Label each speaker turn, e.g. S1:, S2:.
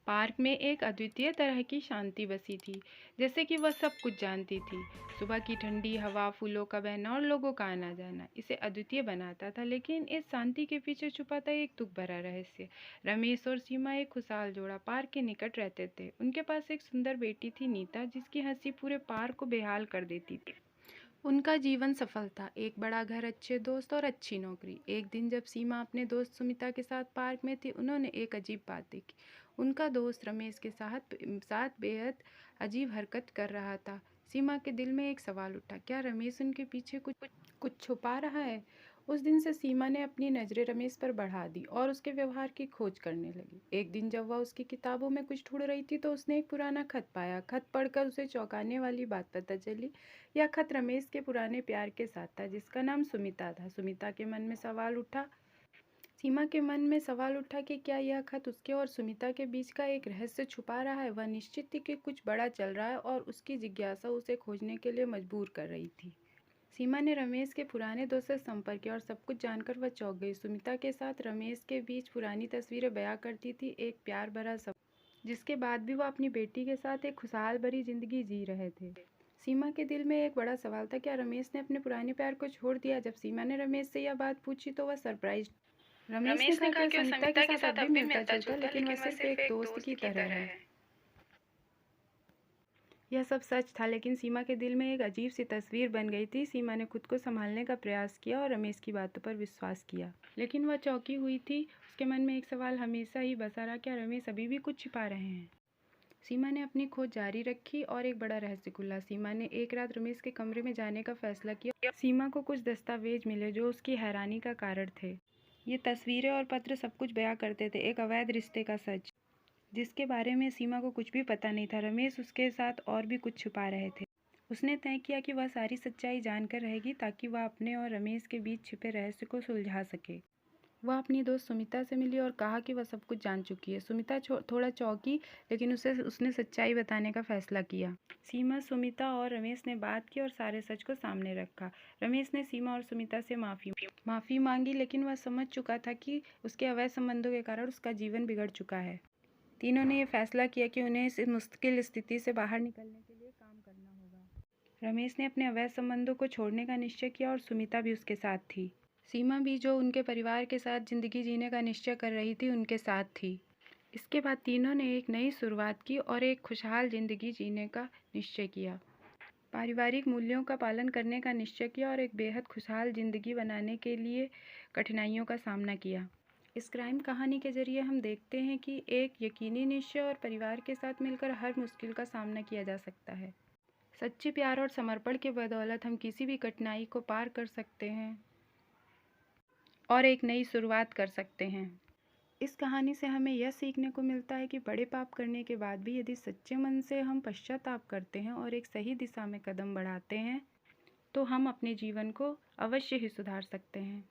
S1: Park में एक अद्वितीय तरह की शांति बसी थी, जैसे कि वह सब कुछ जानती थी। सुबह की ठंडी हवा, फूलों का बहना और लोगों का आना जाना इसे अद्वितीय बनाता था, लेकिन इस शांति के पीछे छुपा था एक दुख भरा रहस्य। रमेश और सीमा एक खुशहाल जोड़ा पार्क के निकट रहते थे। उनके पास एक सुंदर बेटी थी, नीता, जिसकी हंसी पूरे पार्क को बेहाल कर देती थी। उनका जीवन सफल था, एक बड़ा घर, अच्छे दोस्त और अच्छी नौकरी। एक दिन जब सीमा अपने दोस्त सुमिता के साथ पार्क में थी, उन्होंने एक अजीब बात देखी। उनका दोस्त रमेश के साथ बेहद अजीब हरकत कर रहा था। सीमा के दिल में एक सवाल उठा, क्या रमेश उनके पीछे कुछ कुछ छुपा रहा है? उस दिन से सीमा ने अपनी नज़रें रमेश पर बढ़ा दी और उसके व्यवहार की खोज करने लगी। एक दिन जब वह उसकी किताबों में कुछ ढूंढ रही थी, तो उसने एक पुराना खत पाया। खत पढ़कर उसे चौंकाने वाली बात पता चली। यह खत रमेश के पुराने प्यार के साथ था, जिसका नाम सुमिता था। सीमा के मन में सवाल उठा कि क्या यह खत उसके और सुमिता के बीच का एक रहस्य छुपा रहा है। वह निश्चित थी कि कुछ बड़ा चल रहा है और उसकी जिज्ञासा उसे खोजने के लिए मजबूर कर रही थी। सीमा ने रमेश के पुराने दोस्त से संपर्क किया और सब कुछ जानकर वह चौंक गई। सुमिता के साथ रमेश के बीच पुरानी तस्वीरें बयां करती थी, एक प्यार भरा सपना, जिसके बाद भी वह अपनी बेटी के साथ एक खुशहाल भरी जिंदगी जी रहे थे। सीमा के दिल में एक बड़ा सवाल था, क्या रमेश ने अपने पुराने प्यार को छोड़ दिया? जब सीमा ने रमेश से यह बात पूछी तो वह सरप्राइज। रमेश ने कहा कि वह सुमिता के साथ अब भी मिलता जुलता, लेकिन वह सिर्फ एक दोस्त की तरह है। यह सब सच था, लेकिन सीमा के दिल में एक अजीब सी तस्वीर बन गई थी। सीमा ने खुद को संभालने का प्रयास किया और रमेश की बातों पर विश्वास किया, लेकिन वह चौंकी हुई थी। उसके मन में एक सवाल हमेशा ही बसा रहा, क्या रमेश अभी भी कुछ छिपा रहे हैं? सीमा ने अपनी खोज जारी रखी और एक बड़ा रहस्य खुला। सीमा ने एक रात रमेश के कमरे में जाने का फैसला किया। सीमा को कुछ दस्तावेज मिले जो उसकी हैरानी का कारण थे। ये तस्वीरें और पत्र सब कुछ बयां करते थे, एक अवैध रिश्ते का सच, जिसके बारे में सीमा को कुछ भी पता नहीं था। रमेश उसके साथ और भी कुछ छुपा रहे थे। उसने तय किया कि वह सारी सच्चाई जानकर रहेगी, ताकि वह अपने और रमेश के बीच छिपे रहस्य को सुलझा सके। वह अपनी दोस्त सुमिता से मिली और कहा कि वह सब कुछ जान चुकी है। सुमिता थोड़ा चौंकी, लेकिन उसने सच्चाई बताने का फैसला किया। सीमा, सुमिता और रमेश ने बात की और सारे सच को सामने रखा। रमेश ने सीमा और सुमिता से माफ़ी मांगी, लेकिन वह समझ चुका था कि उसके अवैध संबंधों के कारण उसका जीवन बिगड़ चुका है। तीनों ने यह फैसला किया कि उन्हें इस मुश्किल स्थिति से बाहर निकलने के लिए काम करना होगा। रमेश ने अपने अवैध संबंधों को छोड़ने का निश्चय किया और सुमिता भी उसके साथ थी। सीमा भी, जो उनके परिवार के साथ जिंदगी जीने का निश्चय कर रही थी, उनके साथ थी। इसके बाद तीनों ने एक नई शुरुआत की और एक खुशहाल जिंदगी जीने का निश्चय किया। पारिवारिक मूल्यों का पालन करने का निश्चय किया और एक बेहद खुशहाल जिंदगी बनाने के लिए कठिनाइयों का सामना किया। इस क्राइम कहानी के जरिए हम देखते हैं कि एक यकीनी निश्चय और परिवार के साथ मिलकर हर मुश्किल का सामना किया जा सकता है। सच्चे प्यार और समर्पण के बदौलत हम किसी भी कठिनाई को पार कर सकते हैं और एक नई शुरुआत कर सकते हैं। इस कहानी से हमें यह सीखने को मिलता है कि बड़े पाप करने के बाद भी यदि सच्चे मन से हम पश्चाताप करते हैं और एक सही दिशा में कदम बढ़ाते हैं, तो हम अपने जीवन को अवश्य ही सुधार सकते हैं।